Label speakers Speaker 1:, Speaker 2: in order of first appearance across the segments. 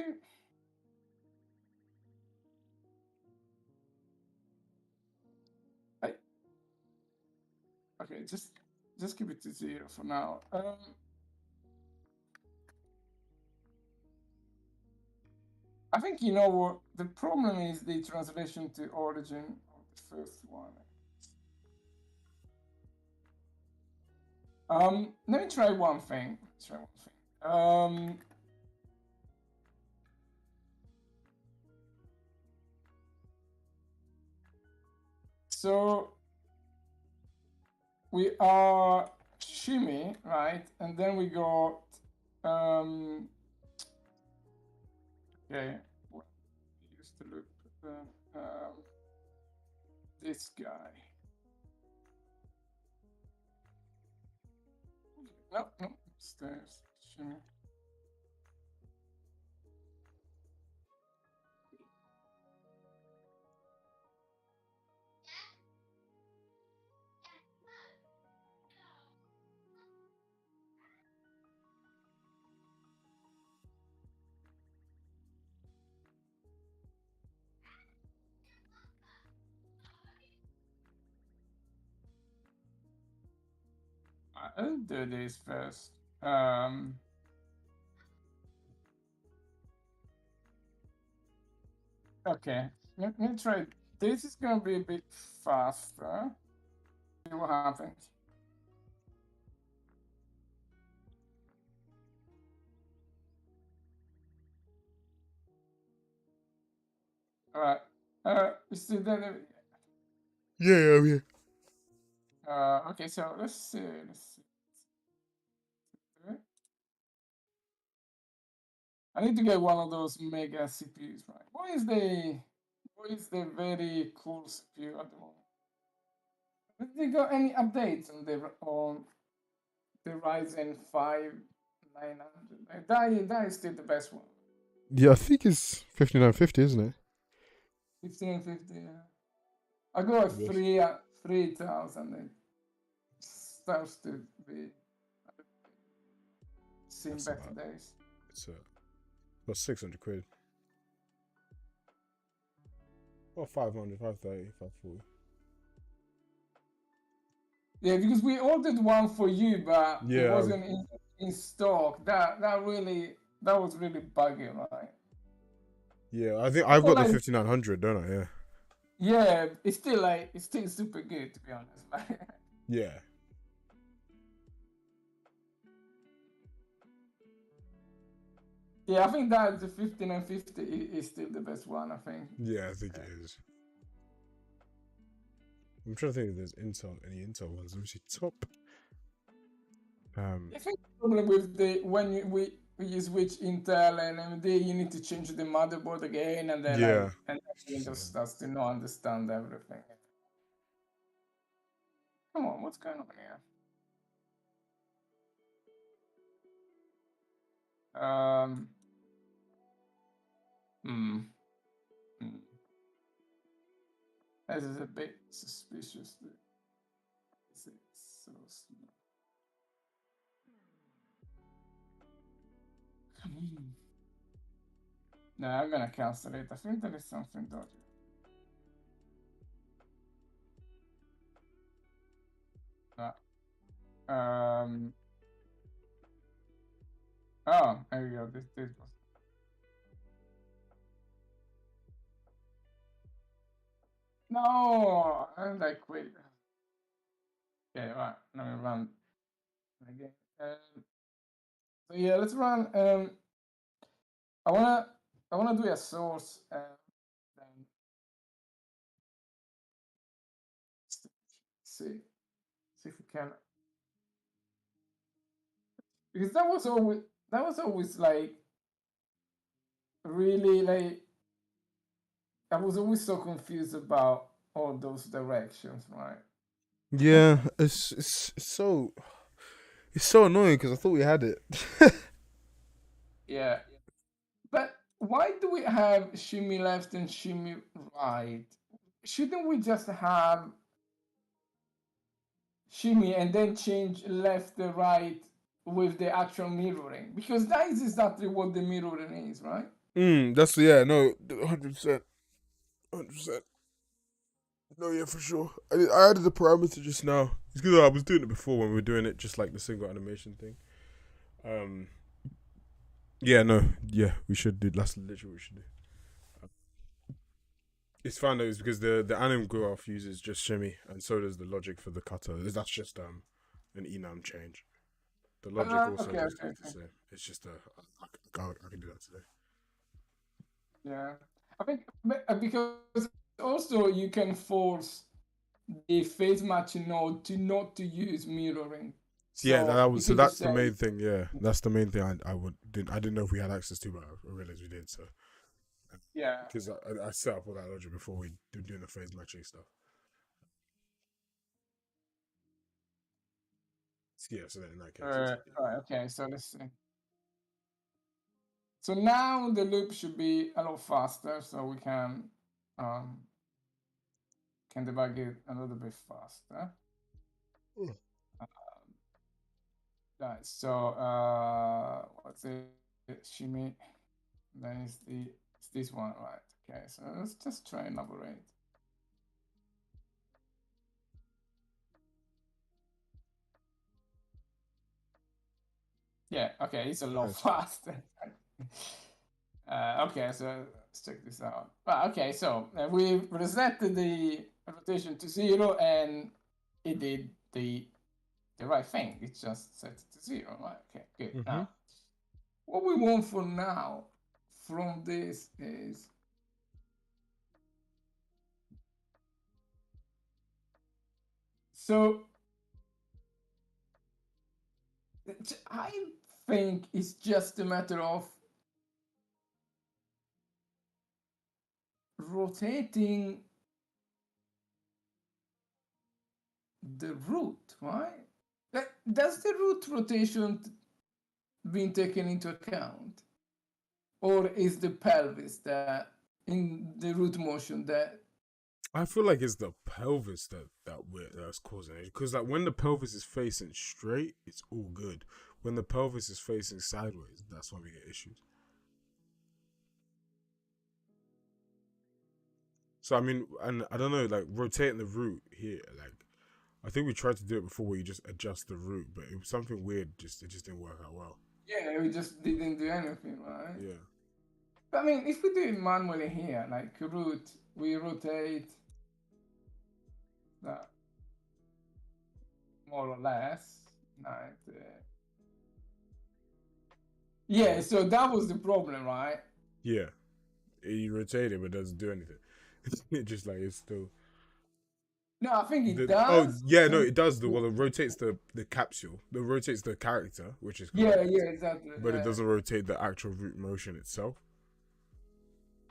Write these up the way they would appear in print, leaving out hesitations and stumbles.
Speaker 1: to. Okay, just keep it to 0 for now. I think you know what the problem is, the translation to origin of the first one. Let me try one thing. So we are shimmy, right? And then we got okay, what we used to look at this guy. No, stairs, shimmy. I'll do this first. Okay, let me try. This is gonna be a bit faster. See what happens. All right. You see that?
Speaker 2: Yeah.
Speaker 1: Okay, so let's see. I need to get one of those mega CPUs, right? What is the very cool CPU at the moment? Did they got any updates on the Ryzen 5 900? That is still the best one.
Speaker 2: Yeah, I think it's 5950, isn't it?
Speaker 1: 1550. Yeah. I go at
Speaker 2: Yes.
Speaker 1: 3,000. It starts to be seen
Speaker 2: That's
Speaker 1: better
Speaker 2: about.
Speaker 1: days.
Speaker 2: It's about 600 quid. Or 500, 530, 540.
Speaker 1: Yeah, because we ordered one for you, but it
Speaker 2: Yeah.
Speaker 1: wasn't in stock. That was really buggy, right?
Speaker 2: Yeah, I think
Speaker 1: I
Speaker 2: I've
Speaker 1: feel
Speaker 2: got the
Speaker 1: like
Speaker 2: 5900, don't I? Yeah.
Speaker 1: yeah, it's still super good to be honest.
Speaker 2: Yeah.
Speaker 1: Yeah, I think that the 5950 is still the best one. I think.
Speaker 2: Yeah, I think it is. I'm trying to think if there's any Intel ones. Let me see. Top.
Speaker 1: I think the problem with we switch Intel and AMD, you need to change the motherboard again, and then
Speaker 2: Yeah.
Speaker 1: Windows starts to not understand everything. Come on, what's going on here? Hmm. This is a bit suspicious. It's so slow. No, I'm gonna cancel it. I think there is something dodgy. Oh, there we go. This was. No, and I quit. Okay, right. Let me run again. So yeah, let's run. I wanna do a source. Then see if we can, because that was always like really like I was always so confused about all those directions, right?
Speaker 2: Yeah, it's so annoying because I thought we had it.
Speaker 1: Yeah, but why do we have shimmy left and shimmy right? Shouldn't we just have shimmy and then change left and right with the actual mirroring? Because that is exactly what the mirroring is, right?
Speaker 2: That's yeah. No, 100%, 100%. No, yeah, for sure. I added the parameter just now. It's because I was doing it before when we were doing it just like the single animation thing. Um, yeah, no, yeah, we should do. That's literally what we should do. It's fine though, it's because the anim graph uses just shimmy, and so does the logic for the cutter. That's just an enum change. The logic also
Speaker 1: Okay,
Speaker 2: just
Speaker 1: okay,
Speaker 2: stays the
Speaker 1: okay.
Speaker 2: same. It's just I can do that today.
Speaker 1: Yeah, I think because also you can force the phase matching node to not to use mirroring.
Speaker 2: Yeah,
Speaker 1: So you
Speaker 2: so
Speaker 1: can just
Speaker 2: that's the
Speaker 1: say,
Speaker 2: main thing. Yeah, that's the main thing. I didn't know if we had access to, but I realized we did. So
Speaker 1: yeah,
Speaker 2: because I set up all that logic before we were doing the phase matching stuff. Yeah, so then in that case, it's
Speaker 1: right, okay. So let's see. So now the loop should be a lot faster, so we um, can debug it a little bit faster.
Speaker 2: yeah.
Speaker 1: Right, so what's it? Shimmy. Then it's this one, right? Okay, so let's just try and elaborate. Yeah, okay, it's a lot
Speaker 2: Nice.
Speaker 1: faster. Okay, so let's check this out. Okay, so we resetted the rotation to 0, and it did the right thing. It just set it to 0. Right? Okay, good.
Speaker 2: Mm-hmm.
Speaker 1: Now, what we want for now from this is so I think it's just a matter of rotating the root, right? Does the root rotation being taken into account, or is the pelvis that in the root motion that?
Speaker 2: I feel like it's the pelvis that's causing it. Because like when the pelvis is facing straight, it's all good. When the pelvis is facing sideways, that's when we get issues. So I mean, and I don't know, like rotating the root here, like I think we tried to do it before where you just adjust the root, but it was something weird. Just it just didn't work out well.
Speaker 1: Yeah, we just didn't do anything, right?
Speaker 2: Yeah.
Speaker 1: But I mean, if we do it manually here, like root, we rotate that more or less. Right? Yeah,
Speaker 2: Yeah.
Speaker 1: so that was the problem, right?
Speaker 2: Yeah. You rotate it, but it doesn't do anything. It just like it's still.
Speaker 1: No, I think it
Speaker 2: Oh
Speaker 1: does.
Speaker 2: yeah, no, it does. Well, it rotates the capsule. It rotates the character, which is
Speaker 1: Yeah,
Speaker 2: correct,
Speaker 1: yeah, exactly.
Speaker 2: but it
Speaker 1: Yeah,
Speaker 2: doesn't rotate the actual root motion itself.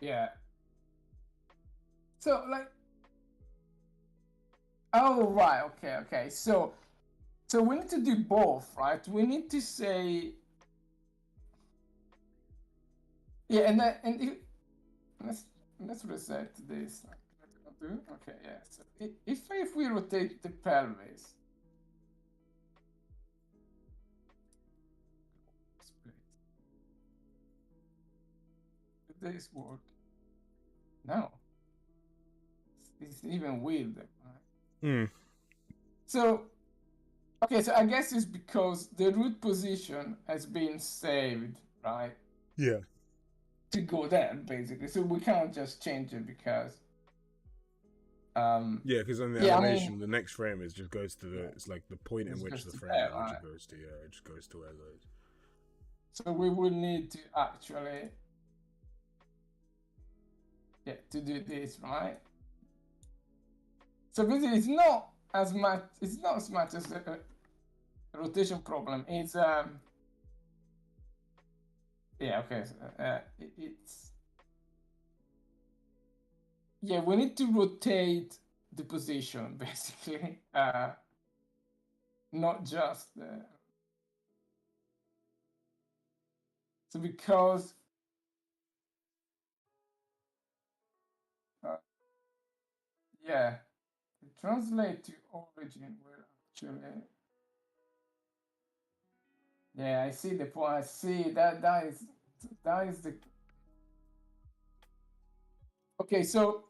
Speaker 1: yeah. So like, oh right, okay, okay. So we need to do both, right? We need to say, yeah, and then let's let's reset this. Okay, yeah. So if we rotate the pelvis, did this work? No, it's even weird. Right?
Speaker 2: Hmm.
Speaker 1: So okay, so I guess it's because the root position has been saved, right?
Speaker 2: Yeah.
Speaker 1: To go there, basically. So we can't just change it because,
Speaker 2: Yeah, because on the
Speaker 1: yeah, I mean,
Speaker 2: animation, the next frame is just goes to the.
Speaker 1: yeah,
Speaker 2: It's like the point in
Speaker 1: it's
Speaker 2: which
Speaker 1: just
Speaker 2: the
Speaker 1: to
Speaker 2: frame
Speaker 1: there,
Speaker 2: in which
Speaker 1: right?
Speaker 2: it goes to. Yeah, it just goes to where it goes.
Speaker 1: So we would need to actually, yeah, to do this, right? So basically, it's not as much as a rotation problem. It's yeah, okay. So, it's yeah, we need to rotate the position basically, not just so because uh, yeah, translate to origin will actually, yeah, I see the point. I see that that is the Okay, so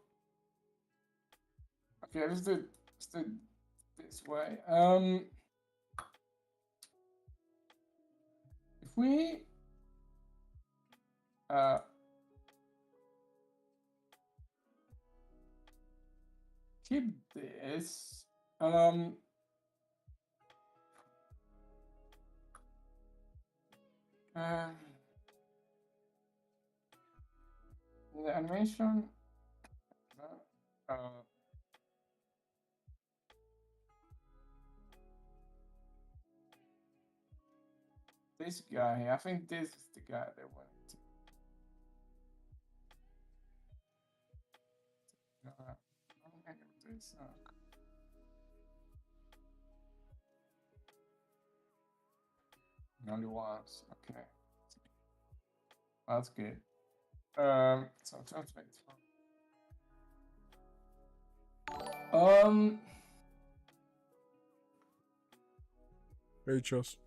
Speaker 1: okay, let's do it this way. If we keep this, the animation, uh, this guy, I think this is the guy that went. This, only once, okay, that's good. So translate.
Speaker 2: Hey, Chos.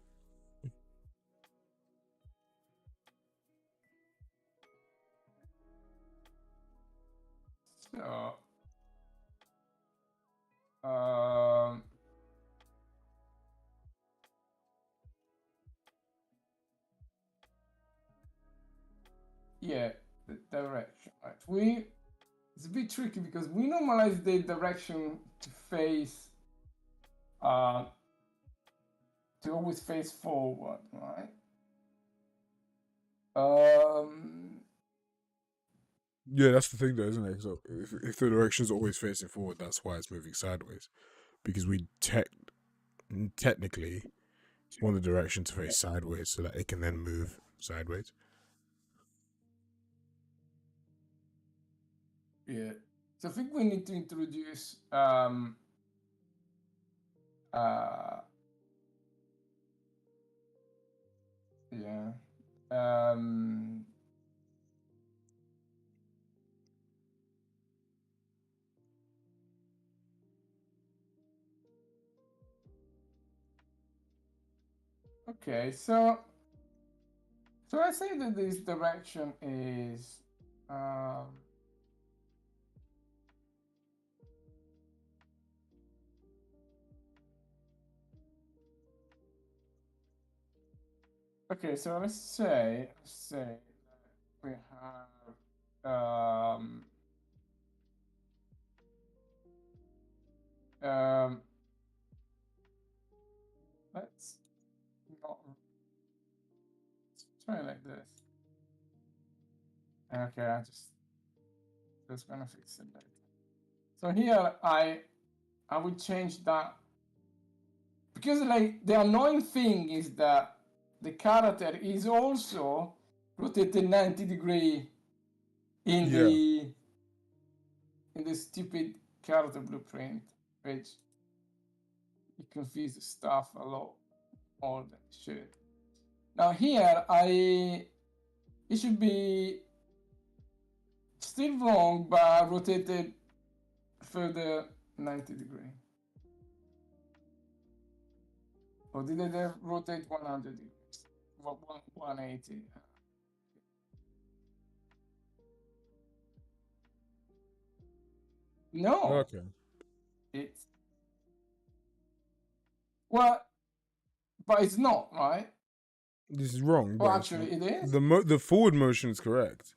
Speaker 1: So, yeah, the direction. Right. It's a bit tricky because we normalize the direction to face, to always face forward, right?
Speaker 2: Yeah, that's the thing, though, isn't it? So if the direction's always facing forward, that's why it's moving sideways, because we technically want the direction to face sideways so that it can then move sideways.
Speaker 1: Yeah. So I think we need to introduce yeah. Okay, so I say that this direction is okay, so let's say we have let's not try it like this. Okay, I just gonna fix it later. So here I would change that because like the annoying thing is that the character is also rotated 90 degrees in
Speaker 2: Yeah.
Speaker 1: the stupid character blueprint, which it confuses stuff a lot more than it should. Now here it should be still wrong but rotated further 90 degrees. Or did they rotate 100 degrees? 180. No,
Speaker 2: Okay.
Speaker 1: it's well, but it's not right.
Speaker 2: This is wrong,
Speaker 1: Oh,
Speaker 2: but
Speaker 1: actually, it is.
Speaker 2: the forward motion is correct.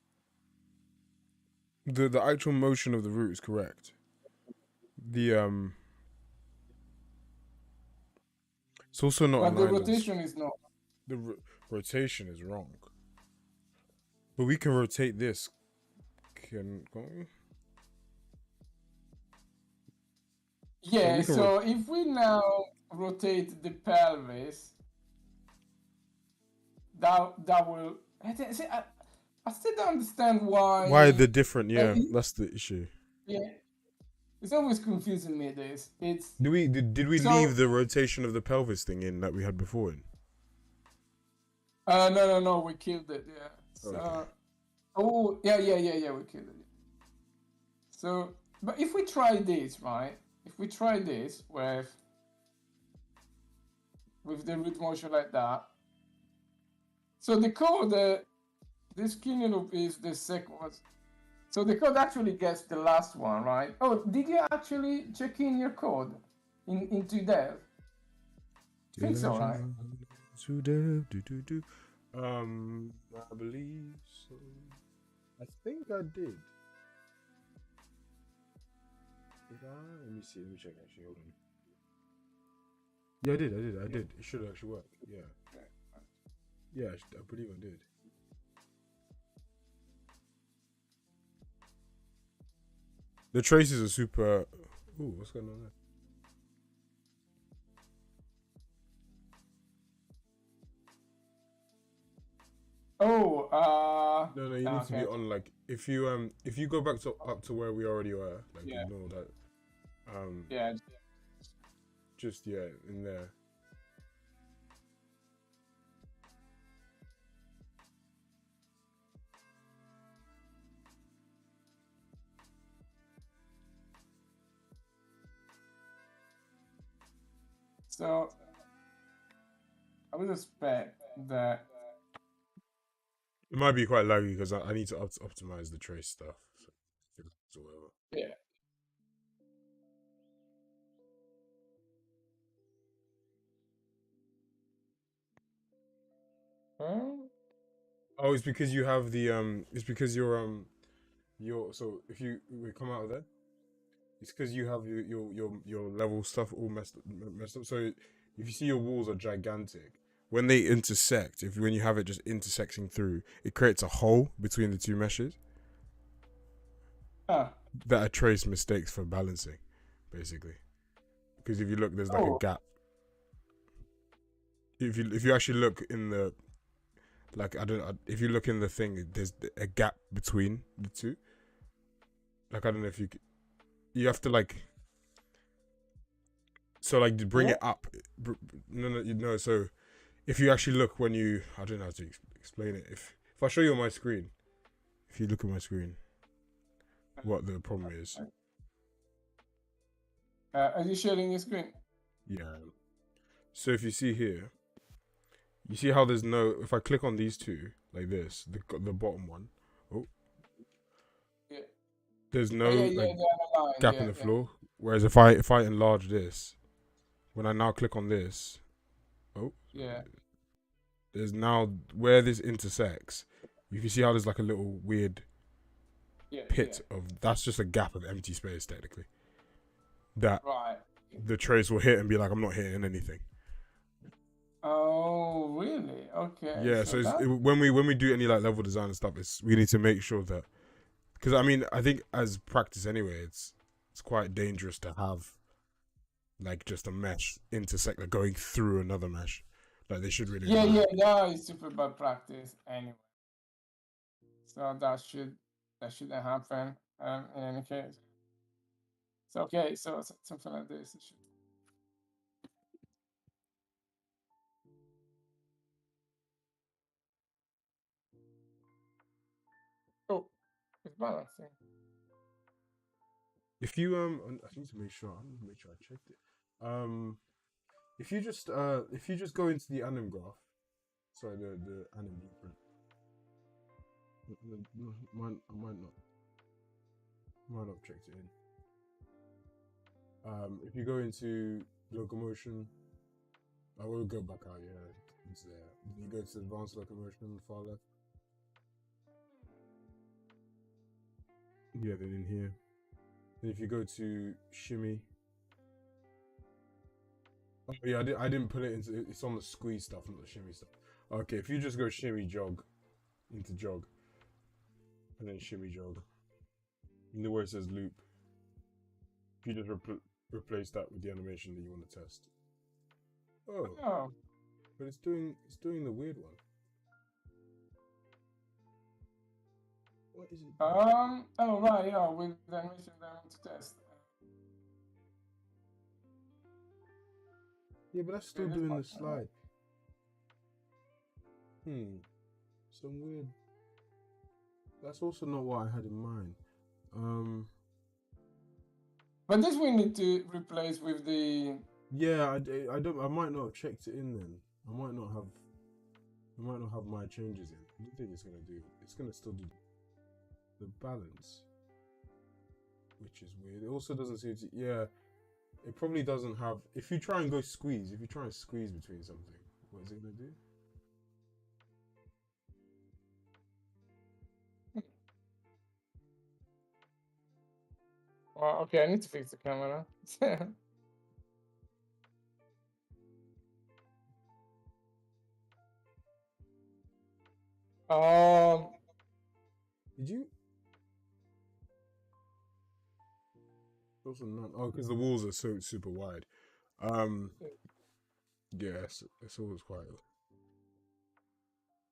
Speaker 2: The actual motion of the route is correct. The it's also not
Speaker 1: But the
Speaker 2: aligned as
Speaker 1: rotation is not.
Speaker 2: the rotation is wrong. But we can rotate this.
Speaker 1: Yeah,
Speaker 2: We can
Speaker 1: so if we now rotate the pelvis, that will. I still don't understand why.
Speaker 2: why the different? Yeah,
Speaker 1: Like,
Speaker 2: that's the issue.
Speaker 1: yeah, it's always confusing me. It's
Speaker 2: Did we
Speaker 1: so.
Speaker 2: leave the rotation of the pelvis thing in that we had before?
Speaker 1: No, we killed it. Yeah. So.
Speaker 2: Okay.
Speaker 1: Oh, yeah, we killed it. So, but if we try this, right? If we try this with the root motion like that, so the code, the skinny loop is the second one. So the code actually gets the last one, right? Oh, did you actually check in your code into dev? I think so, right?
Speaker 2: I believe so. I think I did. Did I? Let me see. Let me check. Actually, hold on. Yeah, I did. It should actually work. Yeah. Yeah, I believe I did. The traces are super. Ooh, what's going on there?
Speaker 1: Oh,
Speaker 2: No, you need to be
Speaker 1: okay.
Speaker 2: on like if you go back to up to where we already were, like
Speaker 1: Yeah,
Speaker 2: ignore that.
Speaker 1: yeah.
Speaker 2: Just yeah, in there.
Speaker 1: So I would expect that.
Speaker 2: It might be quite laggy because I need to optimize the trace stuff. So whatever.
Speaker 1: Yeah. Huh?
Speaker 2: Oh, it's because you have the It's because your so if you we come out of there, it's because you have your level stuff all messed up. So if you see your walls are gigantic, when they intersect, if when you have it just intersecting through, it creates a hole between the two meshes
Speaker 1: Ah.
Speaker 2: that are trace mistakes for balancing, basically. Because if you look, there's like a
Speaker 1: Oh,
Speaker 2: gap. If you actually look in the like I don't if you look in the thing, there's a gap between the two. Like I don't know if you have to like so like to bring
Speaker 1: yeah.
Speaker 2: it up. No. So if you actually look when you I don't know how to explain it. If I show you on my screen, if you look at my screen, what the problem is?
Speaker 1: Are you sharing your screen?
Speaker 2: Yeah. So if you see here, you see how there's no. If I click on these two like this, the bottom one, oh,
Speaker 1: Yeah.
Speaker 2: there's
Speaker 1: Oh, yeah,
Speaker 2: no
Speaker 1: yeah.
Speaker 2: like
Speaker 1: The other line.
Speaker 2: gap in
Speaker 1: Yeah,
Speaker 2: the
Speaker 1: yeah,
Speaker 2: floor. Whereas if I enlarge this, when I now click on this, oh,
Speaker 1: yeah,
Speaker 2: there's now where this intersects. You can see how there's like a little weird
Speaker 1: yeah, yeah.
Speaker 2: pit of that's just a gap of empty space technically. That
Speaker 1: Right.
Speaker 2: the trace will hit and be like, I'm not hitting anything.
Speaker 1: Oh, really? Okay.
Speaker 2: Yeah,
Speaker 1: So
Speaker 2: so
Speaker 1: that.
Speaker 2: when we do any like level design and stuff, we need to make sure that because I mean I think as practice anyway, it's quite dangerous to have like just a mesh intersect like going through another mesh. Like they should really
Speaker 1: Yeah,
Speaker 2: align.
Speaker 1: yeah. That is super bad practice anyway. So that shouldn't happen. In any case. So okay. So something like this. It should. Oh, it's balancing.
Speaker 2: If you I need to make sure I checked it. If you just go into the anim graph, sorry the anim blueprint. I might not checked it in. If you go into locomotion, I will go back out. Yeah, it's there. You go to advanced locomotion, far left. Yeah, then in here. Then if you go to shimmy. Oh yeah, I didn't put it into. It's on the squeeze stuff, not the shimmy stuff. Okay, if you just go shimmy jog into jog, and then shimmy jog, you know where it says loop. If you just replace that with the animation that you want to test. Oh,
Speaker 1: Oh.
Speaker 2: but it's doing the weird one. What is it?
Speaker 1: Oh right. Yeah. With the animation that I want to test.
Speaker 2: Yeah, but that's still
Speaker 1: Okay, this
Speaker 2: doing
Speaker 1: part.
Speaker 2: the slide. Some weird. That's also not what I had in mind.
Speaker 1: But this we need to replace with the.
Speaker 2: Yeah, I don't. I might not have checked it in then. I might not have. I might not have my changes in. I don't think it's gonna do. It's gonna still do the balance, which is weird. It also doesn't seem to. Yeah, it probably doesn't have. If you try and go squeeze, if you try and squeeze between something, what is it gonna do?
Speaker 1: Well, okay, I need to fix the camera. um,
Speaker 2: Did you? Also not. Oh, because the walls are so super wide. Um, yeah, it's always quite.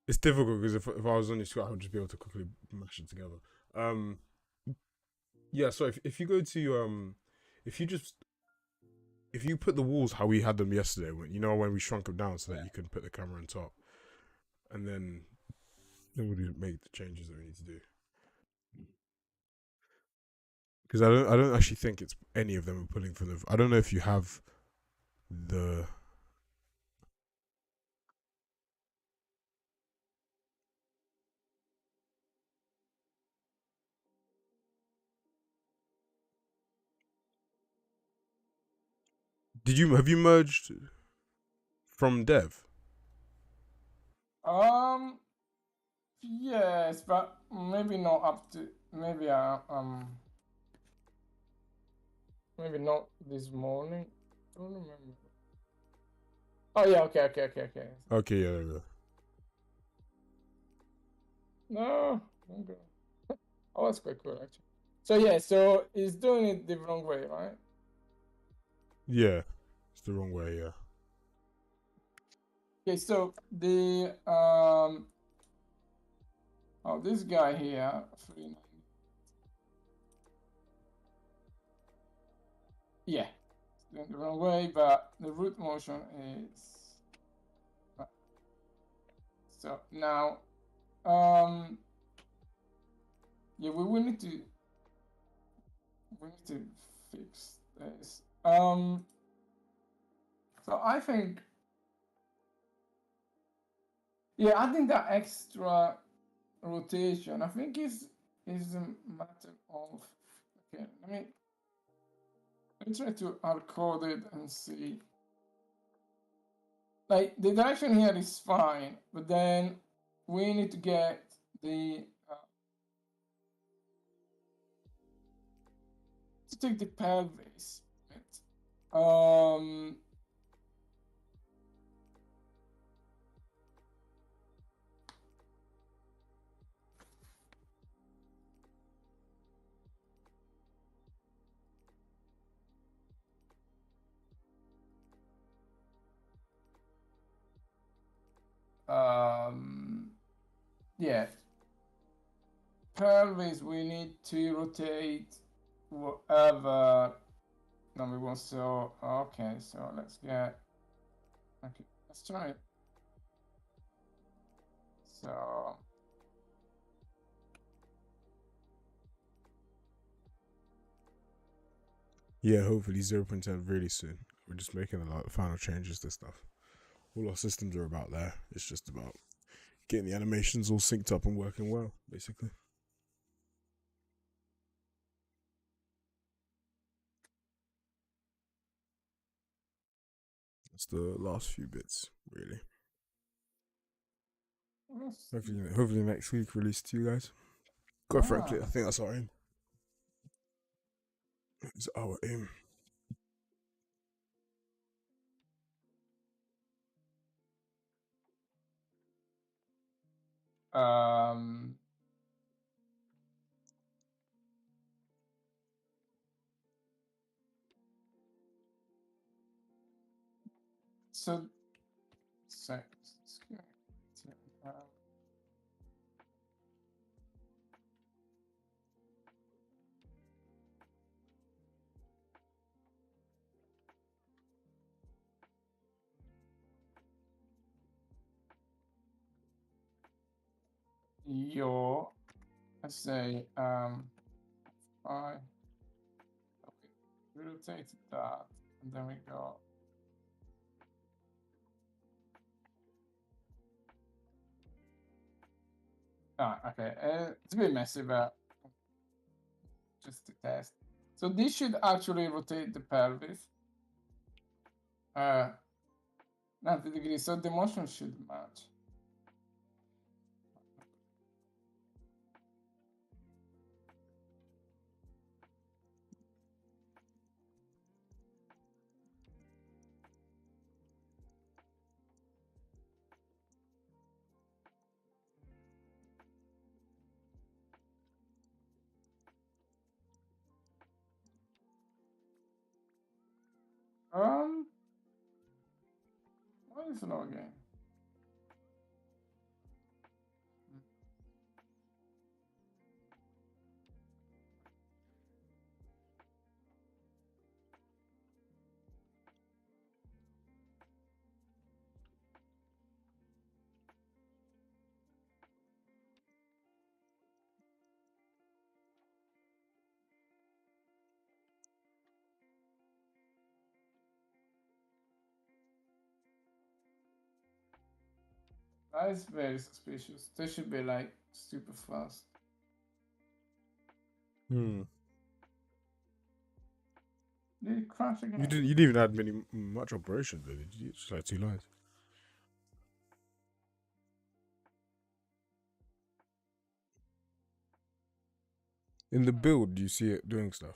Speaker 2: It's difficult because if I was on your screen, I would just be able to quickly mash it together. Um, yeah. So if you go to if you just if you put the walls how we had them yesterday, when we shrunk them down so that you can put the camera on top, and then we make the changes that we need to do. Because I don't actually think it's any of them are pulling from the. I don't know if you have the. Have you merged from dev?
Speaker 1: um, yes, but maybe not up to maybe not this morning. Don't remember. Oh yeah, okay.
Speaker 2: Okay, yeah, there we go.
Speaker 1: No, okay. Oh, that's quite cool actually. So yeah, so he's doing it the wrong way, right?
Speaker 2: Yeah, it's the wrong way. Yeah.
Speaker 1: Okay, so the oh, this guy here, 390. Yeah, it's doing the wrong way, but the root motion is so now. Yeah, we need to fix this. So I think, yeah, adding that extra rotation, I think is a matter of. Okay, let me try to hard code it and see. Like the direction here is fine, but then we need to get the to take the pelvis. Right? Yeah, pelvis we need to rotate whatever. No, we want so okay. So let's get okay. Let's try it. So
Speaker 2: Yeah, hopefully 0.10 really soon. We're just making a lot of final changes to stuff. All our systems are about there. It's just about getting the animations all synced up and working well, basically. That's the last few bits, really. Hopefully next week release to you guys. Quite frankly, I think that's our aim. It's our aim.
Speaker 1: um so sec. Your let's say I okay, we rotate that and then we go okay, it's a bit messy but just to test. So this should actually rotate the pelvis 90 degrees, so the motion should match. What is logging? That is very suspicious. They should be like super fast.
Speaker 2: Hmm.
Speaker 1: Did it crash again?
Speaker 2: You didn't even add much operations, did you? Just like 2 lines. In the build, do you see it doing stuff?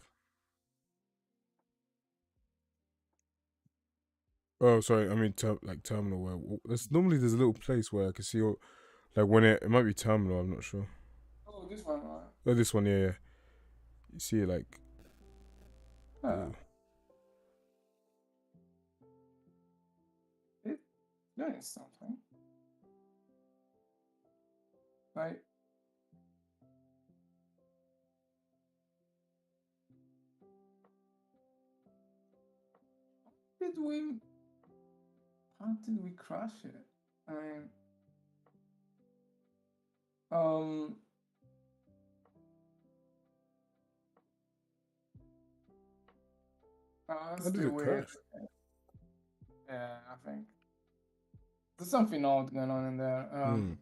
Speaker 2: Oh, sorry. I mean, like terminal where there's a little place where I can see, like when it might be terminal. I'm not sure.
Speaker 1: Oh, this one, right?
Speaker 2: Oh, this one, yeah. You see it like.
Speaker 1: Yeah. It's doing something. Like, did we? How did we crash it? I mean, um,
Speaker 2: How
Speaker 1: that's
Speaker 2: did
Speaker 1: the
Speaker 2: it
Speaker 1: way.
Speaker 2: crash?
Speaker 1: Yeah, I think there's something odd going on in there.
Speaker 2: Hmm.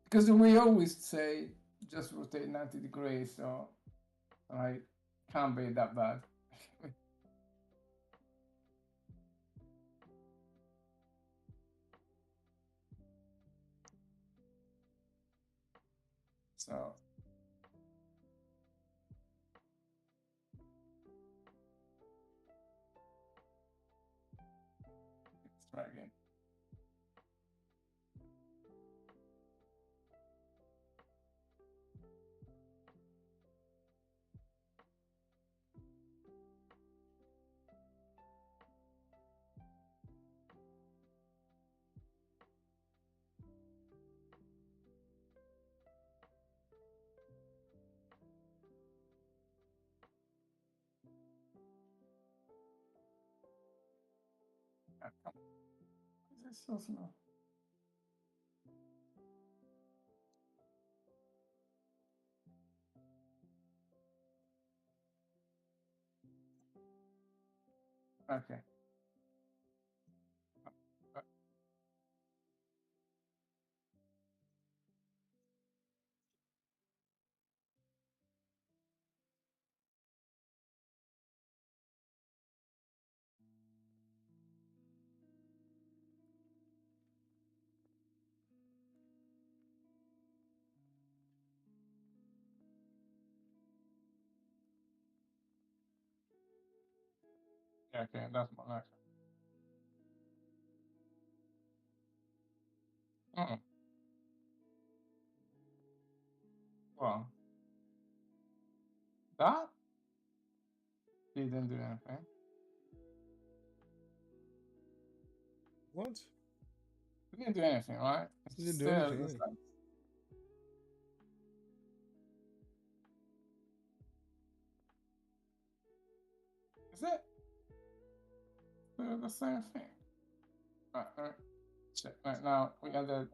Speaker 1: Because we always say just rotate 90 degrees, so I can't be that bad. So let's try again. Come on. Is this so slow? Okay. Yeah, okay, that's more like it. Well, that didn't do anything.
Speaker 2: What?
Speaker 1: We didn't do anything, right?
Speaker 2: You
Speaker 1: It's
Speaker 2: didn't do
Speaker 1: still
Speaker 2: anything.
Speaker 1: the
Speaker 2: Innit?
Speaker 1: same. Is it still the same thing? Right. Check right now. We added.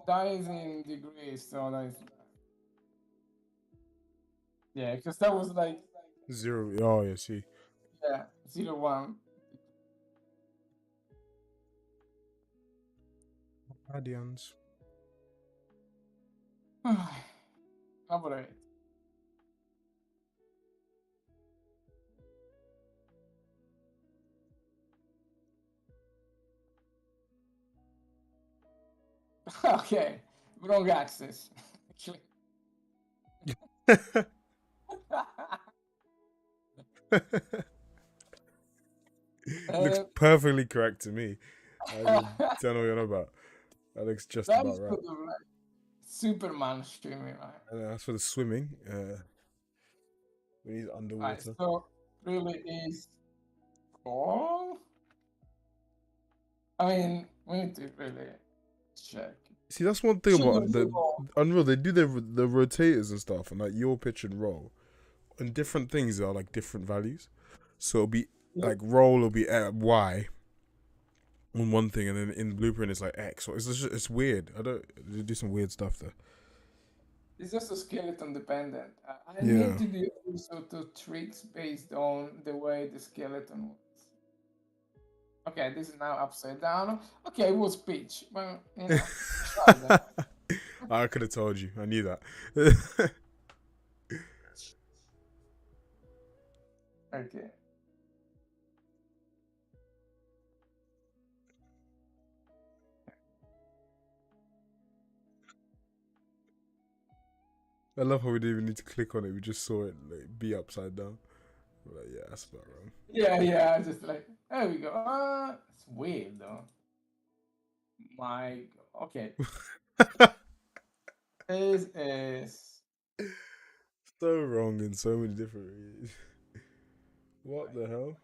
Speaker 1: That is in degrees, so that is. Yeah, because that was like
Speaker 2: 0. Oh, yeah. See.
Speaker 1: yeah 0 1.
Speaker 2: Guardians.
Speaker 1: Elaborate. Okay, wrong axis.
Speaker 2: Looks
Speaker 1: uh,
Speaker 2: perfectly correct to me. I don't know what you're on about. That looks just
Speaker 1: that
Speaker 2: about
Speaker 1: is
Speaker 2: right.
Speaker 1: sort of like Superman streaming, right?
Speaker 2: And as for the swimming, when he's
Speaker 1: Right,
Speaker 2: underwater.
Speaker 1: so really is wrong. I mean, we need to really check.
Speaker 2: See, that's one thing
Speaker 1: Should
Speaker 2: about
Speaker 1: be
Speaker 2: the
Speaker 1: wrong.
Speaker 2: Unreal. They do the rotators and stuff, and like your pitch and roll, and different things are like different values. So it'll be
Speaker 1: Yeah,
Speaker 2: like roll will be at Y on one thing, and then in the blueprint it's like X. So it's weird. I don't they do some weird stuff there.
Speaker 1: it's just a skeleton dependent. I need
Speaker 2: Yeah.
Speaker 1: to do all sort of tricks based on the way the skeleton was. Okay, this is now upside down. Okay, it was pitch. Well, you know, try that.
Speaker 2: I could have told you. I knew that.
Speaker 1: Okay.
Speaker 2: I love how we didn't even need to click on it. We just saw it like be upside down. We're like, yeah, that's about wrong.
Speaker 1: Yeah, just like, there we go. It's weird though. My God. Okay. This is.
Speaker 2: So wrong in so many different ways. What the hell?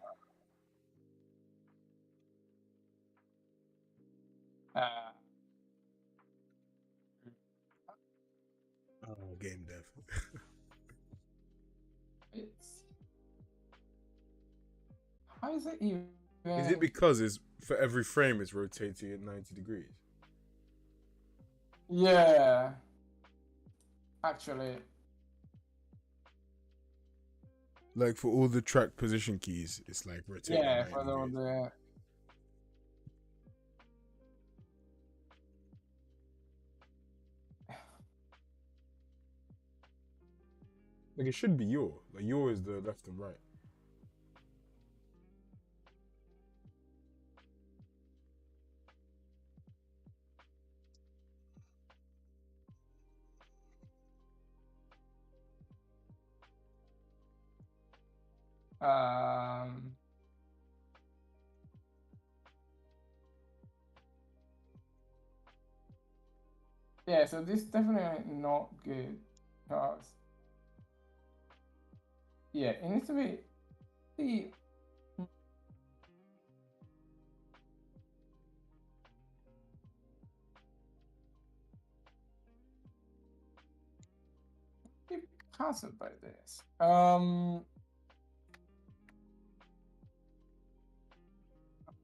Speaker 1: Uh,
Speaker 2: Oh, game dev.
Speaker 1: it's. How is it even?
Speaker 2: Is it because it's for every frame it's rotating at 90 degrees?
Speaker 1: Yeah. Actually,
Speaker 2: Like for all the track position keys, it's like rotating at
Speaker 1: yeah,
Speaker 2: 90
Speaker 1: for
Speaker 2: degrees.
Speaker 1: the
Speaker 2: Like it should be your. Like your is the left and right.
Speaker 1: um. Yeah, so this is definitely not good because yeah, it needs to be the be cancelled by this.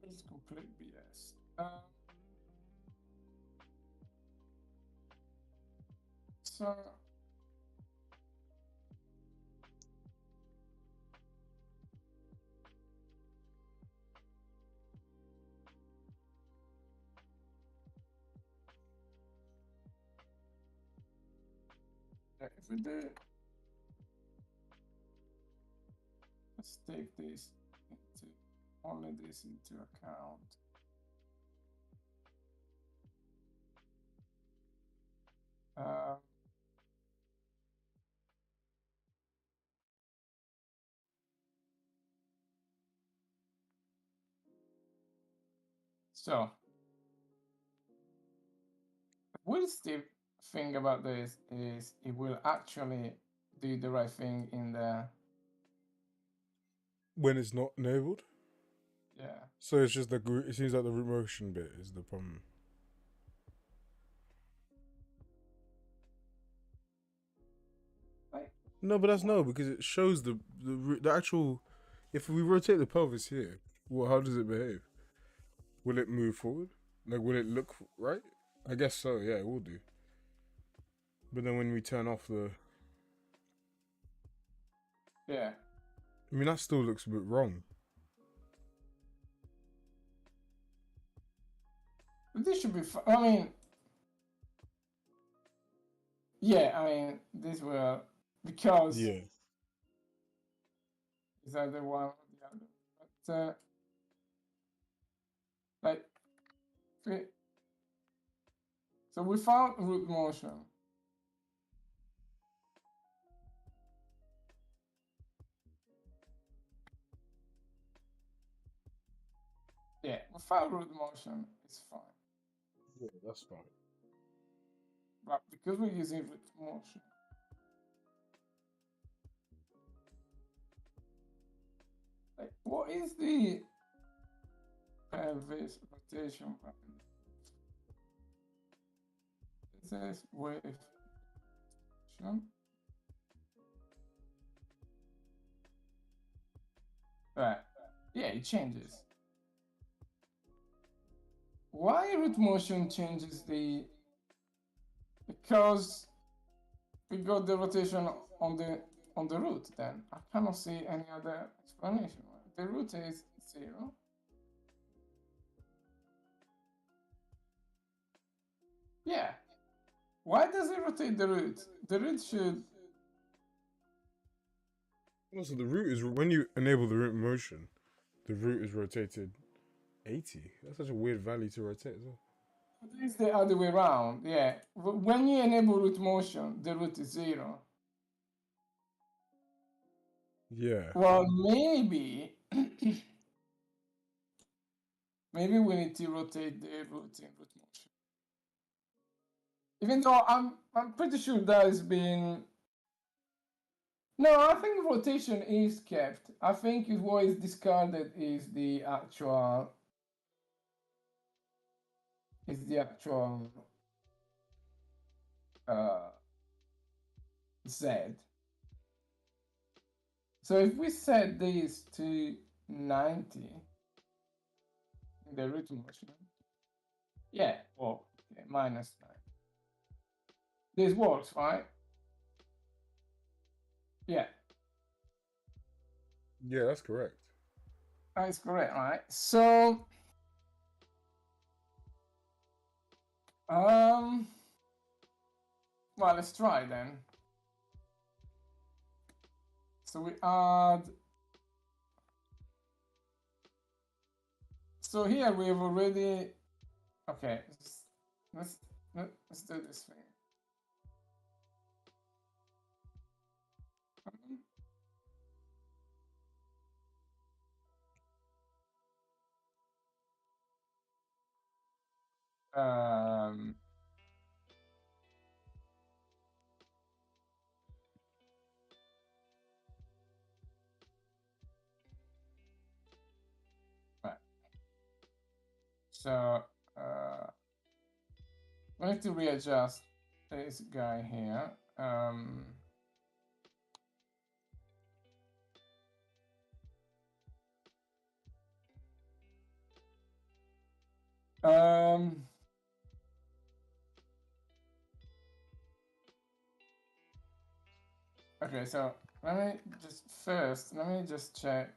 Speaker 1: It's complete BS. So if we do, let's take this into only this into account. Uh, so the weirdest thing about this is it will actually do the right thing in the
Speaker 2: When it's not enabled.
Speaker 1: yeah.
Speaker 2: So it's just it seems like the root motion bit is the problem.
Speaker 1: Like,
Speaker 2: No, but that's no because it shows the actual. If we rotate the pelvis here, well, how does it behave? Will it move forward? Like, will it look right? I guess so. Yeah, it will do. But then when we turn off the,
Speaker 1: yeah.
Speaker 2: I mean, that still looks a bit wrong.
Speaker 1: This should be I mean, yeah, I mean, this will, because
Speaker 2: Yeah.
Speaker 1: it's either one or the other. But, like, So we found root motion. Yeah, we found root motion. It's fine.
Speaker 2: Yeah, that's fine.
Speaker 1: But because we're using root motion, like, what is the pelvis rotation pattern? It says wave rotation. Right. Yeah, it changes. Why root motion changes the? Because we got the rotation on the root. Then I cannot see any other explanation. The root is 0. Yeah. Why does it rotate the root? The root should.
Speaker 2: Also, the root is when you enable the root motion, the root is rotated 80. That's such a weird value to rotate as well.
Speaker 1: It's the other way around. Yeah. When you enable root motion, the root is 0.
Speaker 2: Yeah.
Speaker 1: Well, maybe. Maybe we need to rotate the root in root motion. Even though I'm pretty sure that has been. No, I think rotation is kept. I think what is discarded is the actual uh, Z. So if we set this to 90 in the root motion, yeah, well, okay, minus 9. This works, right? Yeah,
Speaker 2: Yeah, that's correct.
Speaker 1: that's correct, right? So, well, let's try then. So we add. So here we've already. Okay, let's let's do this thing. Um, right. So we need to readjust this guy here. Um, okay, so let me just check.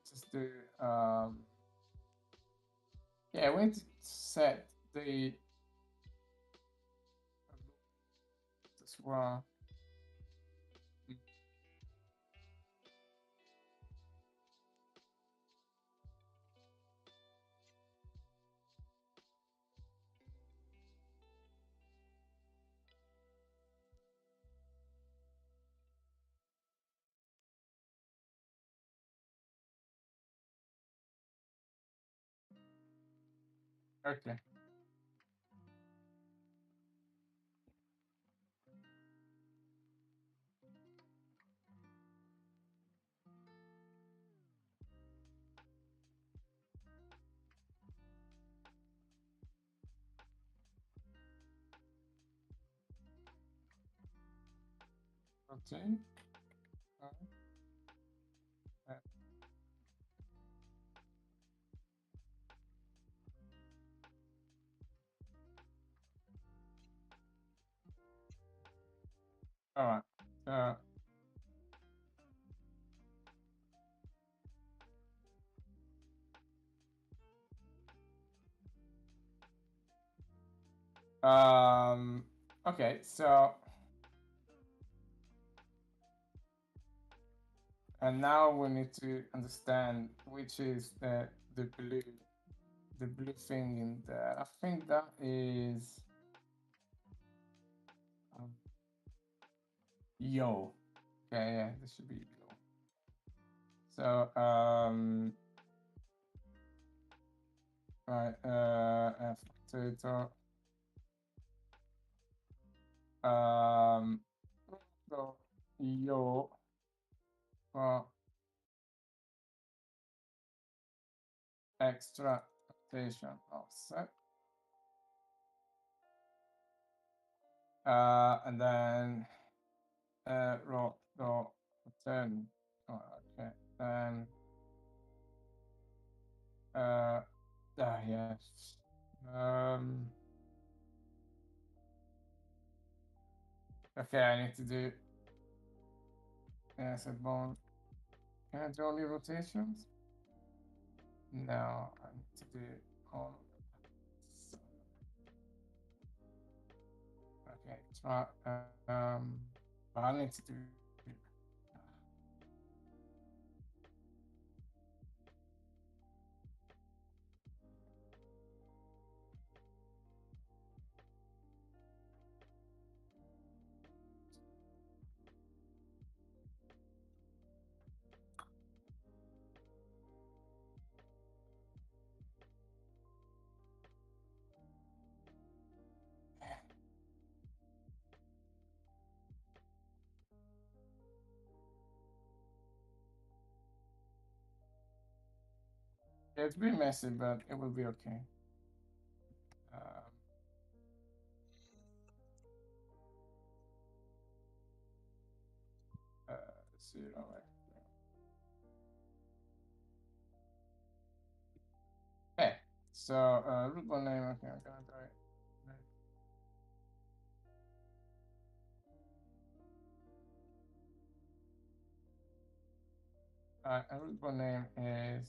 Speaker 1: Just do yeah, we need to set the as well. Okay. Okay. All right. Okay, so and now we need to understand which is the blue thing in there. I think that is Yo. Okay, yeah, this should be yo. So, right, potato. So yo, extra rotation offset. And then row 10. Oh, okay. Then yes. Okay, I need to do yes, a bone. Can I do only rotations? No, I need to do all. Okay, try but I need to do it's been messy, but it will be okay. Um, 0 extra. Okay, so root one name. Okay, I'm gonna do it. Root one name is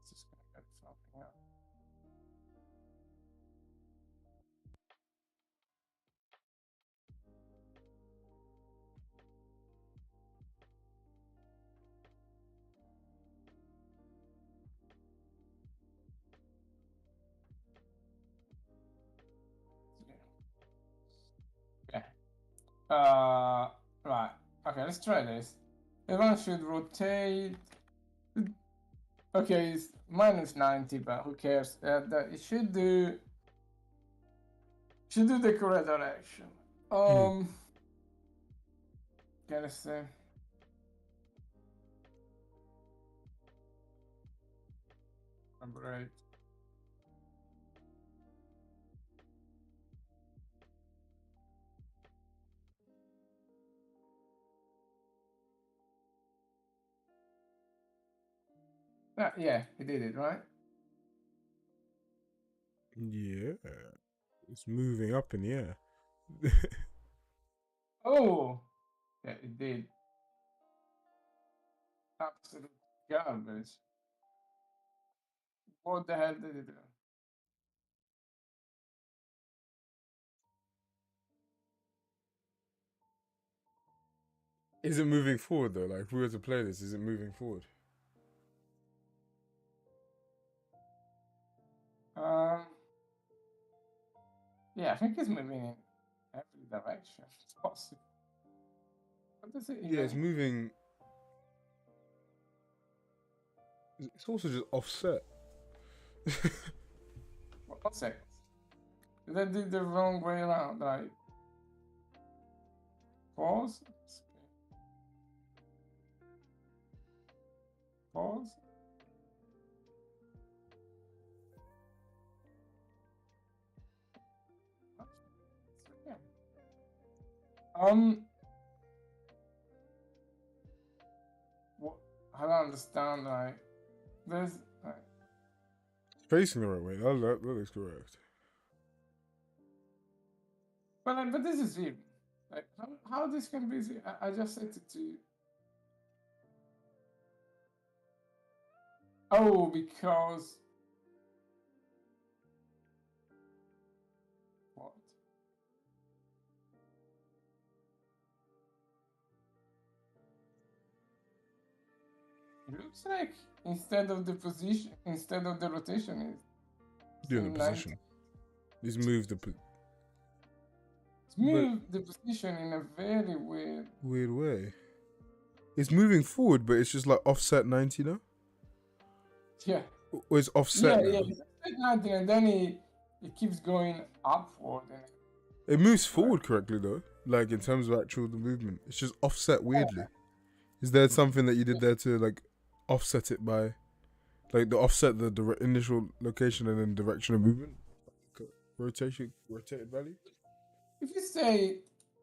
Speaker 1: just gonna get something else. Okay. Right. Okay, let's try this. Everyone should rotate. Okay, it's minus 90, but who cares? It should do the correct direction. Gotta say. Number 8. Yeah, he did it, right?
Speaker 2: Yeah. It's moving up in the air.
Speaker 1: Oh! Yeah, it did. Absolute garbage. What the hell did it do?
Speaker 2: Is it moving forward though? Like if we were to play this, is it moving forward?
Speaker 1: Yeah, I think it's moving in every direction. It's possible. What does it
Speaker 2: Yeah, it's
Speaker 1: even?
Speaker 2: moving. It's also just offset.
Speaker 1: One second. Did I do the wrong way around? Like, pause? Pause? Um, what? I don't understand. Like, there's like,
Speaker 2: It's facing the right way. That is correct.
Speaker 1: but this is zero. Like, how this can be zero? I just set it to. Oh, because what? It looks like instead of the position, instead of the rotation, is
Speaker 2: Doing the
Speaker 1: 90.
Speaker 2: position. He's moved the.
Speaker 1: move the position in a very
Speaker 2: weird way. It's moving forward, but it's just like offset 90 now.
Speaker 1: Yeah.
Speaker 2: Or it's offset now.
Speaker 1: Yeah. It's nothing, and then it keeps going upward.
Speaker 2: It moves forward correctly though, like in terms of actual the movement. It's just offset weirdly. Is there something that you did there to like offset it by, like the offset the initial location and then direction of movement, rotated value?
Speaker 1: If you say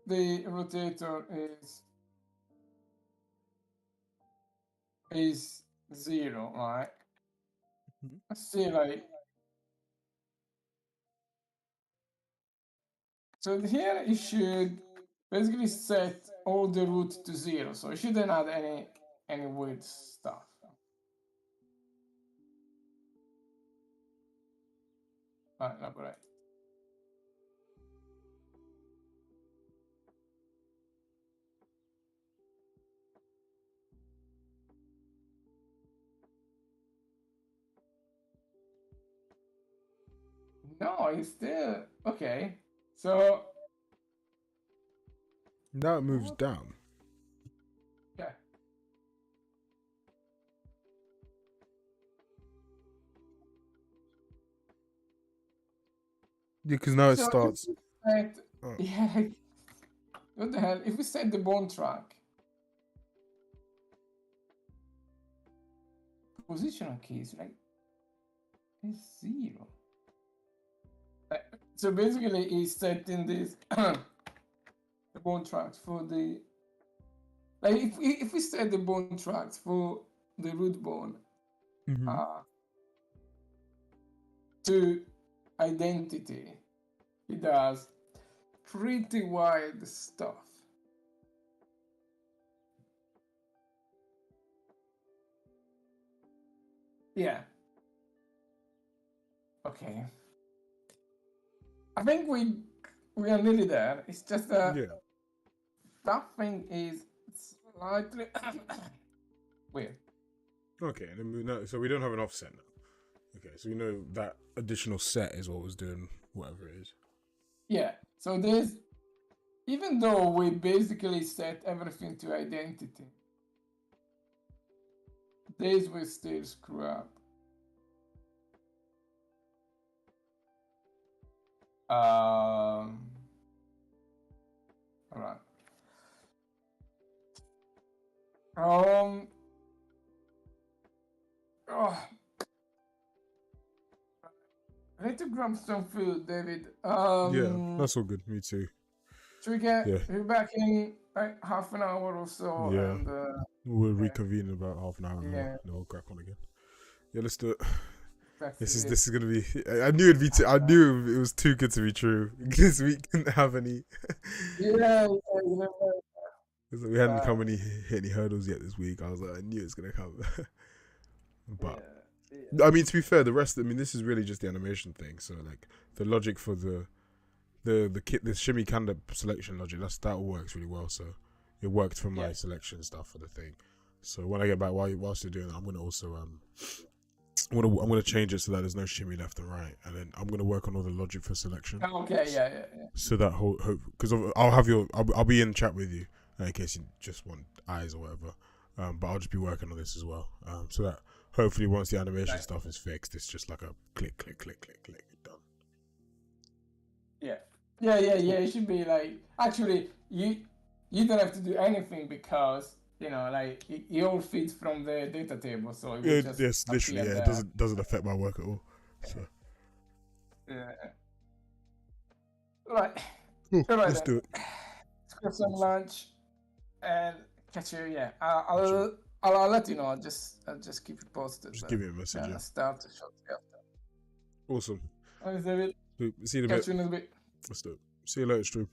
Speaker 1: the rotator is 0, right? Let's see, like, so here it should basically set all the root to 0, so it shouldn't add any weird stuff. Elaborate. No, it's still okay. So
Speaker 2: now it moves down.
Speaker 1: Yeah.
Speaker 2: Yeah, because now it
Speaker 1: So
Speaker 2: starts.
Speaker 1: yeah. What the hell? If we set the bone track, positional keys, like, is 0. So basically, he's setting this the bone tracks for the, like, if we set the bone tracks for the root bone to identity, it does pretty wild stuff. Yeah. Okay. I think we are nearly there. It's just that that thing is slightly weird.
Speaker 2: Okay, so we don't have an offset now. Okay, so we know that additional set is what was doing whatever it is.
Speaker 1: Yeah. So there's, even though we basically set everything to identity, these will still screw up. All right. Oh, I need to grab some food, David.
Speaker 2: Yeah, that's all good. Me too.
Speaker 1: Should we get you back in like half an hour or so?
Speaker 2: Yeah.
Speaker 1: And
Speaker 2: we'll reconvene in about half an hour and
Speaker 1: yeah.
Speaker 2: then we'll crack on again. Yeah, let's do it.
Speaker 1: This
Speaker 2: is gonna be. I knew it'd be. I knew it was too good to be true. This week didn't have any.
Speaker 1: Yeah.
Speaker 2: We hadn't hit any hurdles yet this week. I was like, I knew it's gonna come. But I mean, to be fair, the rest. I mean, this is really just the animation thing. So like the logic for the shimmy kanda selection logic. That all works really well. So it worked for my selection stuff for the thing. So when I get back, whilst you're doing that, I'm gonna also I'm gonna change it so that there's no shimmy left and right, and then I'm gonna work on all the logic for selection.
Speaker 1: Okay, yeah.
Speaker 2: So that because I'll be in chat with you in case you just want eyes or whatever. But I'll just be working on this as well. So that hopefully once the animation stuff is fixed, it's just like a click, click, click, click, click, done.
Speaker 1: Yeah. It should be like, actually you don't have to do anything because like it all feeds from the data table, so it will just
Speaker 2: literally it doesn't affect my work at all. So
Speaker 1: right.
Speaker 2: Cool.
Speaker 1: All right,
Speaker 2: let's do it.
Speaker 1: Let's grab some lunch and catch you. Yeah, I'll let you know. I'll just keep you posted.
Speaker 2: Just give me a message. Yeah.
Speaker 1: Start the shot.
Speaker 2: Awesome.
Speaker 1: Thanks, David.
Speaker 2: See you in a bit.
Speaker 1: Catch you in a bit.
Speaker 2: Let's do it. See you later, stream.